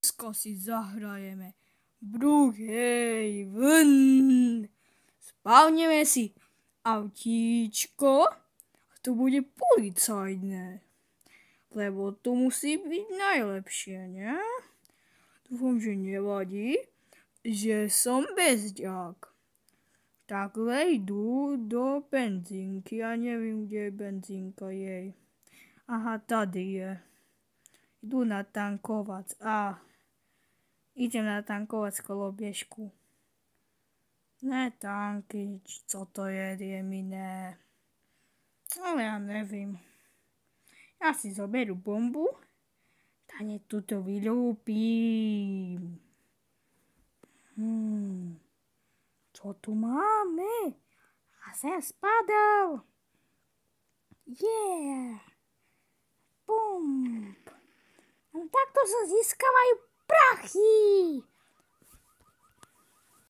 Dneska si zahrajeme Brookhaven. Spávneme si autíčko a to bude policajné. Lebo to musí byť najlepšie, ne? Dúfam, že nevadí, že som bezďák. Tak idú do benzínky. Ja neviem, kde je benzínka jej. Aha, tady je. Idú natankovať. Idem natankovať z kolobiežku. Ne tanky, co to je mi ne. Ale ja neviem. Ja si zoberú bombu. A ne tuto vylúpim. Co tu máme? A sem spadal. Yeah. Bum. No takto sa získavajú prachy.